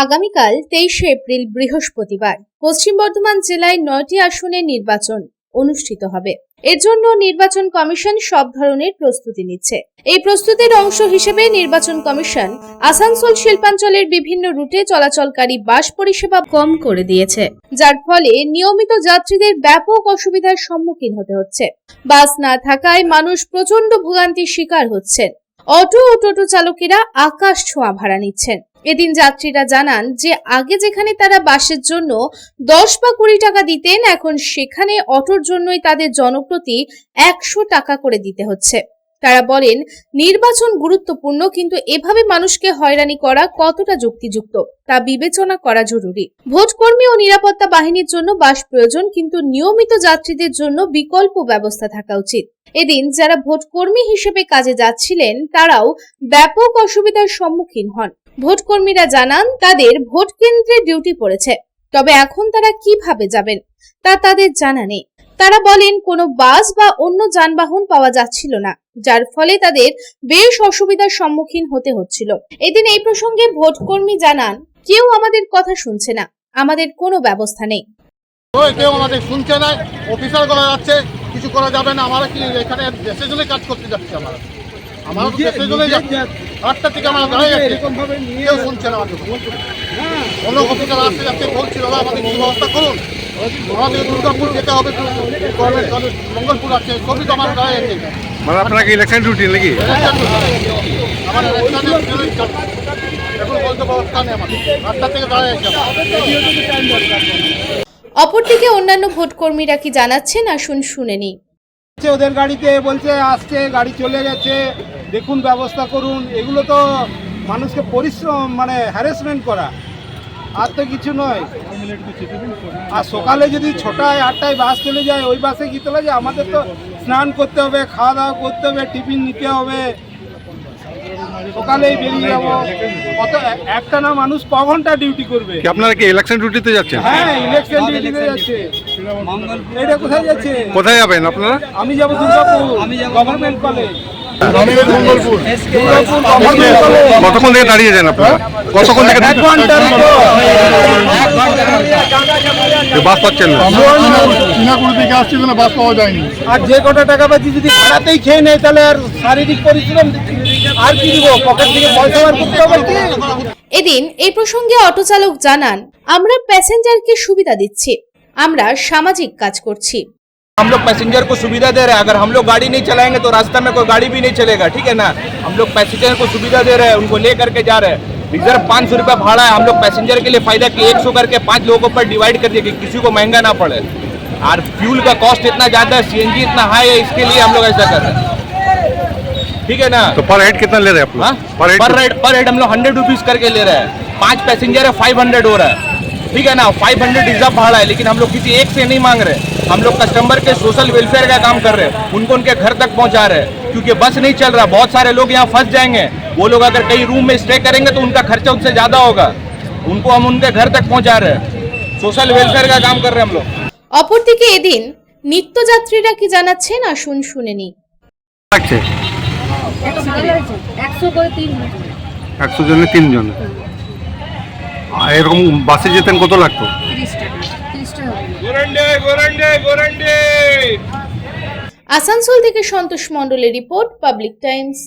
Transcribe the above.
আগামীকাল 23শে এপ্রিল বৃহস্পতিবার পশ্চিম বর্ধমান জেলায় 9টি আসনে নির্বাচন অনুষ্ঠিত হবে। এর জন্য নির্বাচন কমিশন সব ধরনের প্রস্তুতি নিচ্ছে। এই প্রস্তুতির অংশ হিসেবে নির্বাচন কমিশন আসানসোল শিল্পাঞ্চলের বিভিন্ন রুটে চলাচলকারী বাস পরিষেবা কম করে দিয়েছে, যার ফলে নিয়মিত যাত্রীদের ব্যাপক অসুবিধার সম্মুখীন হতে হচ্ছে। বাস না থাকায় মানুষ প্রচন্ড ভোগান্তির শিকার হচ্ছেন। অটো ও টোটো চালকেরা আকাশ ছোঁয়া ভাড়া নিচ্ছেন। এদিন যাত্রীরা জানান যে আগে যেখানে তারা বাসের জন্য 10 বা 20 টাকা দিতেন, এখন সেখানে অটোর জন্যই তাদের জনপ্রতি 100 টাকা করে দিতে হচ্ছে। তারা বলেন, নির্বাচন গুরুত্বপূর্ণ, কিন্তু এভাবে মানুষকে হয়রানি করা কতটা যুক্তিযুক্ত তা বিবেচনা করা জরুরি। ভোটকর্মী ও নিরাপত্তা বাহিনীর জন্য বাস প্রয়োজন, কিন্তু নিয়মিত যাত্রীদের জন্য বিকল্প ব্যবস্থা থাকা উচিত। এদিন যারা ভোটকর্মী হিসেবে কাজে যাচ্ছিলেন তারাও ব্যাপক অসুবিধার সম্মুখীন হন। ভোটকর্মীরা জানান তাদের ভোট কেন্দ্রে ডিউটি পড়েছে, তবে এখন তারা কিভাবে যাবেন তা তাদের জানা নেই। তারা বলেন কোনো বাস বা অন্য যানবাহন পাওয়া যাচ্ছিল না, যার ফলে তাদের বেশ অসুবিধার সম্মুখীন হতে হচ্ছিল। এদিন এই প্রসঙ্গে ভোটকর্মী জানান, কেউ আমাদের কথা শুনছে না, আমাদের কোনো ব্যবস্থা নেই। কেউ আমাদের শুনছে না, অফিসার করা যাচ্ছে, কিছু করা যাবে না। আমরা কি এখানে দেশের জন্য কাজ করতে যাচ্ছি? আমরা তো দেশের জন্য যাচ্ছি। 8টা থেকে আমরা দাঁড়িয়ে যাচ্ছি, কেউ শুনছে না আমাদের। অন্য অফিসার আসতে যাচ্ছে, বলছি দাদা আমাদের কি ব্যবস্থা করুন, আমাদের দুর্গাপুর যেতে হবে, মঙ্গলপুর আছে, সবই তো আমার দাঁড়িয়ে আছে। মানে আপনার কি ইলেকশন ডিউটি নাকি? আমার এখন বলতে ব্যবস্থা নেই, আমাদের 8টা থেকে দাঁড়িয়ে আছে। অপরদিকে অন্যান্য ভোটকর্মীরা কি জানাচ্ছেন আসুন শুনে নিই। ওদের গাড়িতে বলছে আসছে, গাড়ি চলে গেছে, দেখুন ব্যবস্থা করুন। এগুলো তো মানুষকে পরিশ্রম মানে হ্যারাসমেন্ট করা, আর তো কিছু নয়। আর সকালে যদি 6টায় 8টায় বাস চলে যায়, ওই বাসে কি চলে যায়? আমাদের তো স্নান করতে হবে, খাওয়া দাওয়া করতে হবে, টিফিন নিতে হবে, সকালেই বেরিয়ে যাবো। কত একটা না মানুষ ক ঘন্টা ডিউটি করবে? আপনারা কি ইলেকশন ডিউটিতে যাচ্ছেন? হ্যাঁ, ইলেকশন ডিউটিতে যাচ্ছে। এটা কোথায় যাচ্ছে? কোথায় যাবেন আপনারা? আমি যাবো দুর্গাপুর গভর্নমেন্ট কলেজ। কতক্ষণ থেকে দাঁড়িয়েছেন আপনারা? কতক্ষণ থেকে? 1 ঘন্টা। বাস পাচ্ছেন না? চিনাকুড়ি থেকে আসছিল না, বাস পাওয়া যায়নি। আর যে কটা টাকা পাচ্ছি যদি ভাড়াতেই খেয়ে নেয়, তাহলে আর শারীরিক পরিশ্রম আর কি দিব? পকেট থেকে পয়সা বার করতে হবে কি? এদিন এই প্রসঙ্গে অটো চালক জানান, আমরা প্যাসেঞ্জারকে সুবিধা দিচ্ছি, আমরা সামাজিক কাজ করছি। हम लोग पैसेंजर को सुविधा दे रहे हैं। अगर हम लोग गाड़ी नहीं चलाएंगे तो रास्ता में कोई गाड़ी भी नहीं चलेगा, ठीक है ना। हम लोग पैसेंजर को सुविधा दे रहे हैं, उनको ले करके जा रहे हैं। रिजर्व 500 रुपये भाड़ा है। हम लोग पैसेंजर के लिए फायदा कि 100 करके 5 लोगों पर डिवाइड कर दिए कि किसी को महंगा ना पड़े। और फ्यूल का कॉस्ट इतना ज़्यादा है, सीएनजी इतना हाई है, इसके लिए हम लोग ऐसा कर रहे हैं, ठीक है ना। तो पर हेड कितना ले रहे हैं आप लोग? पर हेड हम लोग 100 रुपीज़ करके ले रहे हैं। 5 पैसेंजर है, 500 हो रहा है, ठीक है ना। 500 रिजर्व भाड़ा है, लेकिन हम लोग किसी एक से नहीं मांग रहे। हम लोग कस्टमर के सोशल वेलफेयर का काम कर रहे हैं, उनको उनके घर तक पहुंचा रहे हैं। क्योंकि बस नहीं चल रहा, बहुत सारे लोग यहाँ फंस जाएंगे। वो लोग अगर कहीं रूम में स्टे करेंगे तो उनका खर्चा उनसे ज़्यादा होगा। उनको हम उनके घर तक पहुंचा रहे हैं, सोशल वेलफेयर का काम कर रहे हैं हम लोग। অপরদিকে এদিন নিত্যযাত্রীরা কি জানাচ্ছেন আসুন শুনে নিই। 100 জনে 3 জন। এরকম বাসে যেতেন কত লাগতো? 30 টাকা। আসানসোল থেকে সন্তোষ মণ্ডলের রিপোর্ট, পাবলিক টাইমস।